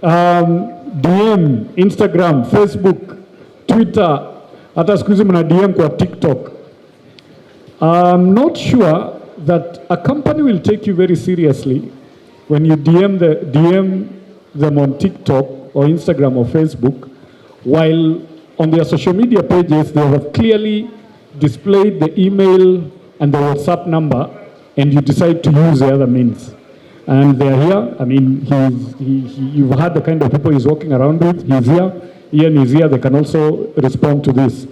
Speaker 4: DM, Instagram, Facebook, Twitter, hata siku hizi mna DM kwa TikTok. I'm not sure that a company will take you very seriously when you DM them on TikTok or Instagram or Facebook, while on their social media pages they have clearly displayed the email and the WhatsApp number, and you decide to use the other means. And they're here. I mean, you've heard the kind of people he's walking around with. He's here. Ian is here. They can also respond to this.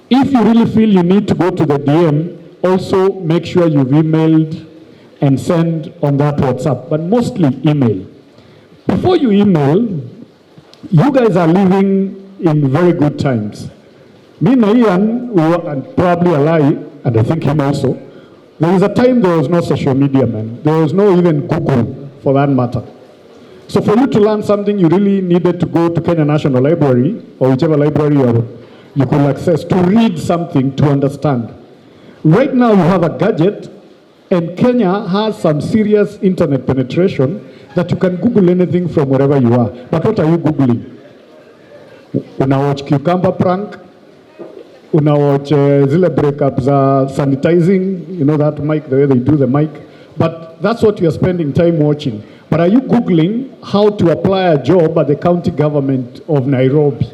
Speaker 4: If you really feel you need to go to the DM, also make sure you've emailed and send on that WhatsApp, but mostly email. Before you email, you guys are living in very good times. Me and Ian, and probably Alai, and I think him also, there was a time there was no social media, man. There was no even Google, for that matter. So for you to learn something, you really needed to go to Kenya National Library, or whichever library you could access, to read something, to understand. Right now you have a gadget, and Kenya has some serious internet penetration that you can Google anything from wherever you are. But what are you Googling? Una watch cucumber prank? Una watch zile breakups sanitizing, you know that mic, the way they do the mic. But that's what you're spending time watching. But are you Googling how to apply a job at the county government of Nairobi?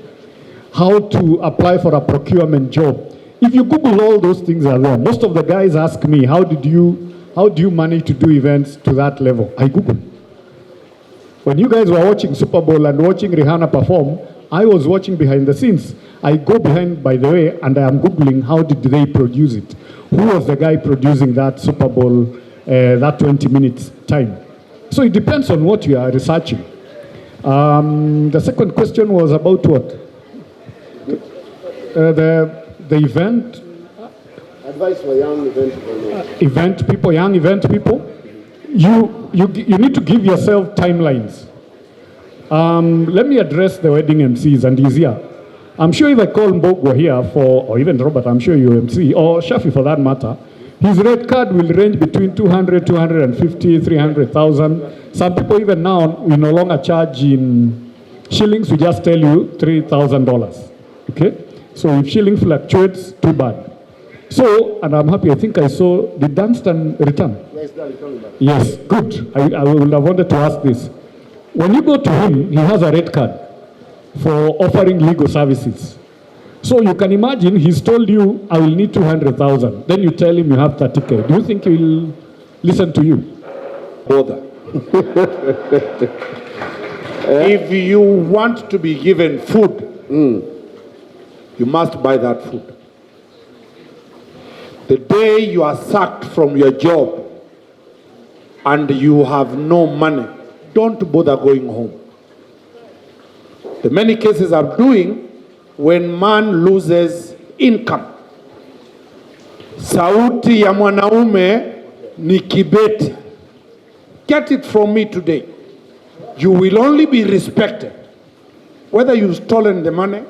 Speaker 4: How to apply for a procurement job? If you Google, all those things are there. Most of the guys ask me, how do you manage to do events to that level? I Google. When you guys were watching Super Bowl and watching Rihanna perform, I was watching behind the scenes. I go behind, by the way, and I am Googling how did they produce it? Who was the guy producing that Super Bowl, that 20 minutes time? So it depends on what you are researching. The second question was about what? The event.
Speaker 1: Advice for young event people.
Speaker 4: Young event people. You need to give yourself timelines. Let me address the wedding MCs, and he's here. I'm sure if I call Mbugua here or even Robert, I'm sure you MC, or Shafi for that matter, his red card will range between 200, 250, 300,000. Some people even now, we no longer charge in shillings, we just tell you $3,000. Okay? So if shilling fluctuates, too bad. So, and I'm happy, I think I saw, did Danstan return?
Speaker 1: Yes, Dan is coming back.
Speaker 4: Yes, good. I would have wanted to ask this. When you go to him, he has a red card for offering legal services. So you can imagine he's told you, I will need 200,000. Then you tell him you have 30K. Do you think he will listen to you?
Speaker 5: Bother. If you want to be given food, you must buy that food. The day you are sacked from your job and you have no money, don't bother going home. The many cases I'm doing, when man loses income, sauti ya mwanaume ni kibeti. Get it from me today. You will only be respected whether you've stolen the money,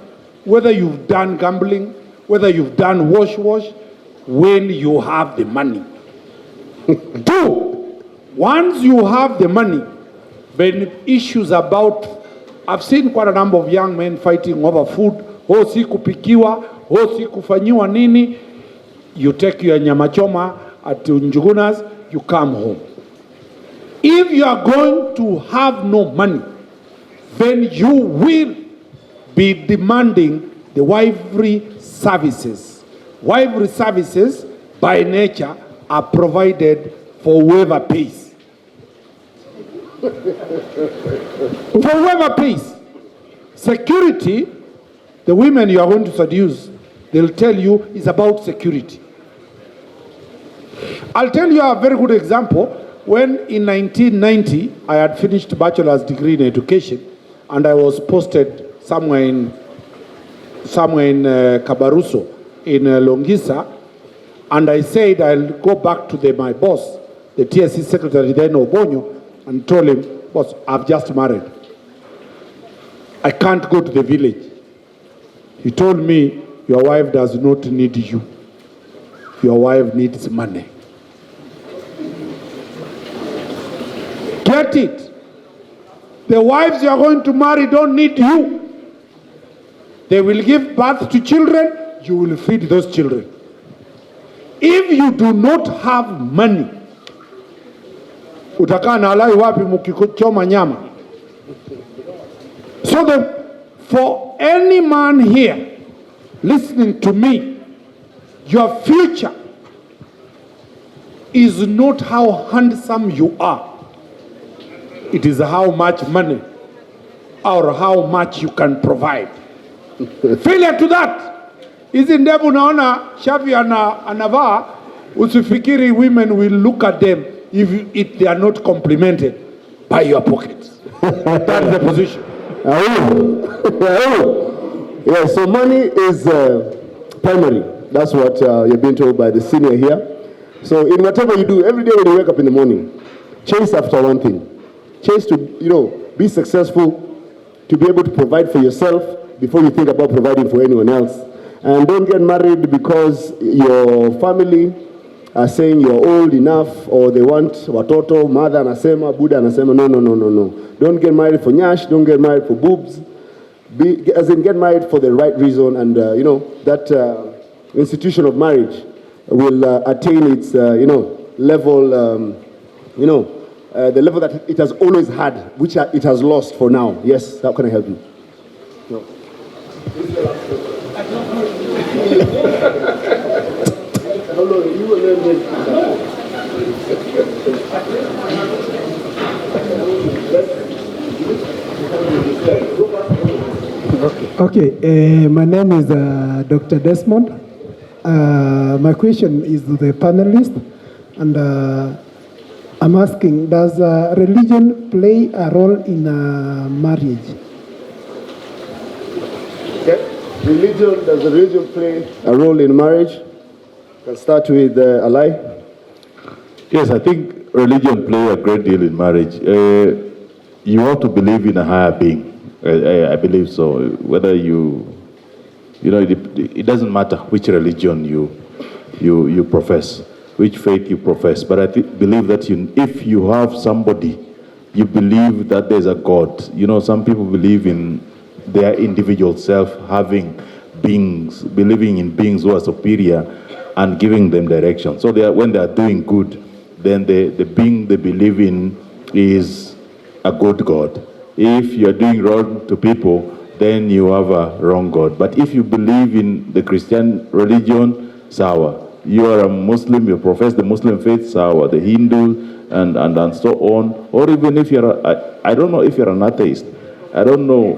Speaker 5: whether you've done gambling, whether you've done wash, when you have the money. Two, once you have the money, when issues about, I've seen quite a number of young men fighting over food, si kupikiwa, si kufanyiwa nini, you take your nyama choma at Njugunas, you come home. If you are going to have no money, then you will be demanding the wifery services. Wifery services, by nature, are provided for whoever pays. For whoever pays. Security, the women you are going to seduce, they'll tell you is about security. I'll tell you a very good example. When in 1990, I had finished bachelor's degree in education, and I was posted somewhere in Kabaruso, in Longisa, and I said I'll go back to my boss, the TSC secretary then, Obonyo, and told him, boss, I've just married. I can't go to the village. He told me, your wife does not need you. Your wife needs money. Get it? The wives you are going to marry don't need you. They will give birth to children, you will feed those children. If you do not have money, utakaa na Alai wapi mkichoma nyama? So for any man here listening to me, your future is not how handsome you are. It is how much money or how much you can provide. Failure to that. Hizi ndevu unaona Shafi anavaa, usifikiri women will look at them if they are not complimented by your pockets. That is the position.
Speaker 1: Yeah, so money is primary. That's what you're being told by the senior here. So in whatever you do, every day when you wake up in the morning, chase after one thing. Chase to, be successful, to be able to provide for yourself before you think about providing for anyone else. And don't get married because your family are saying you're old enough, or they want watoto, mother anasema, Buddha anasema. No. Don't get married for nyash, don't get married for boobs. Get married for the right reason, and that institution of marriage will attain its level, the level that it has always had, which it has lost for now. Yes, how can I help you? No.
Speaker 12: Okay, my name is Dr. Desmond. My question is to the panelists, and I'm asking, does religion play a role in marriage?
Speaker 1: Okay. Does religion play a role in marriage? I'll start with Alai.
Speaker 8: Yes, I think religion plays a great deal in marriage. You have to believe in a higher being. I believe so. Whether it doesn't matter which religion you profess, which faith you profess. But I believe that if you have somebody, you believe that there's a God. Some people believe in their individual self having beings, believing in beings who are superior and giving them direction. So when they are doing good, then the being they believe in is a good God. If you're doing wrong to people, then you have a wrong God. But if you believe in the Christian religion, sawa. You are a Muslim, you profess the Muslim faith, sawa. The Hindu and so on. Or even if you're, I don't know if you're an atheist. I don't know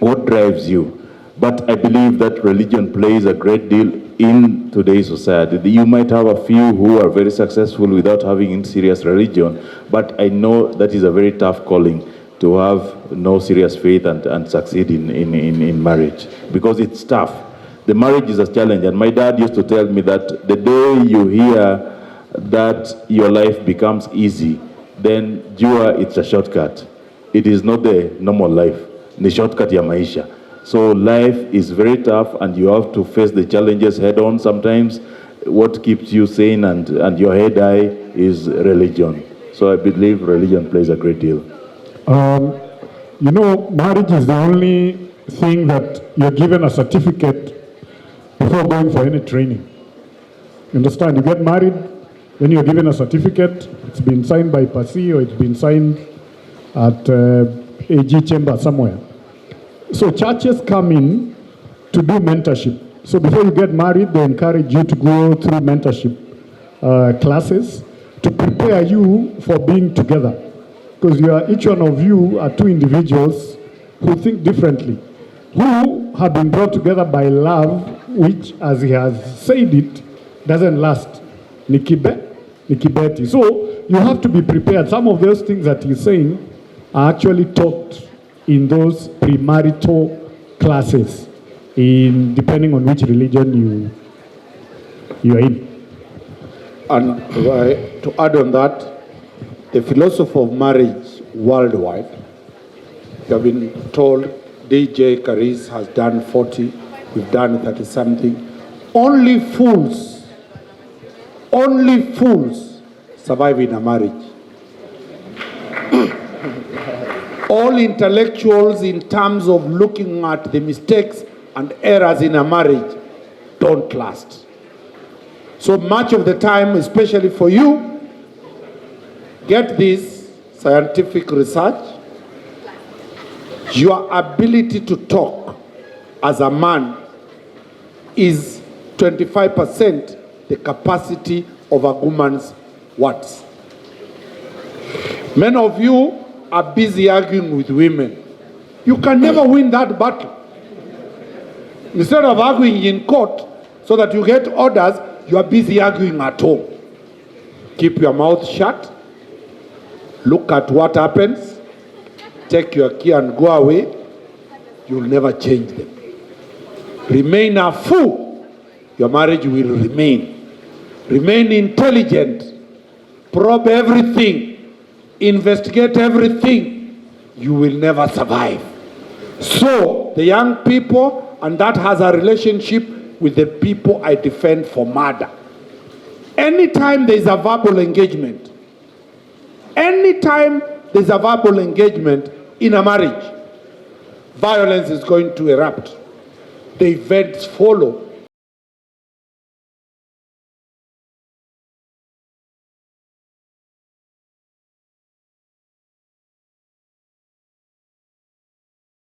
Speaker 8: what drives you. But I believe that religion plays a great deal in today's society. You might have a few who are very successful without having serious religion, but I know that is a very tough calling to have no serious faith and succeed in marriage, because it's tough. The marriage is a challenge, and my dad used to tell me that the day you hear that your life becomes easy, then jua it's a shortcut. It is not the normal life, the shortcut ya maisha. So life is very tough, and you have to face the challenges head on sometimes. What keeps you sane and your head high is religion. So I believe religion plays a great deal.
Speaker 4: Marriage is the only thing that you're given a certificate before going for any training. You understand? You get married, then you're given a certificate. It's been signed by Pasi, or it's been signed at AG chamber somewhere. So churches come in to do mentorship. So before you get married, they encourage you to go through mentorship classes to prepare you for being together. Because each one of you are two individuals who think differently, who have been brought together by love, which, as he has said it, doesn't last. Nikibeti. So you have to be prepared. Some of those things that he's saying are actually taught in those premarital classes, depending on which religion you are in.
Speaker 5: And to add on that, the philosophy of marriage worldwide, you have been told DJ Karis has done 40, we've done 30-something. Only fools survive in a marriage. All intellectuals, in terms of looking at the mistakes and errors in a marriage, don't last. So much of the time, especially for you, get this scientific research. Your ability to talk as a man is 25% the capacity of a woman's words. Many of you are busy arguing with women. You can never win that battle. Instead of arguing in court so that you get orders, you are busy arguing at home. Keep your mouth shut. Look at what happens. Take your key and go away. You'll never change them. Remain a fool. Your marriage will remain. Remain intelligent. Probe everything. Investigate everything. You will never survive. So, the young people, and that has a relationship with the people I defend for murder. Anytime there is a verbal engagement, anytime there's a verbal engagement in a marriage, violence is going to erupt. The events follow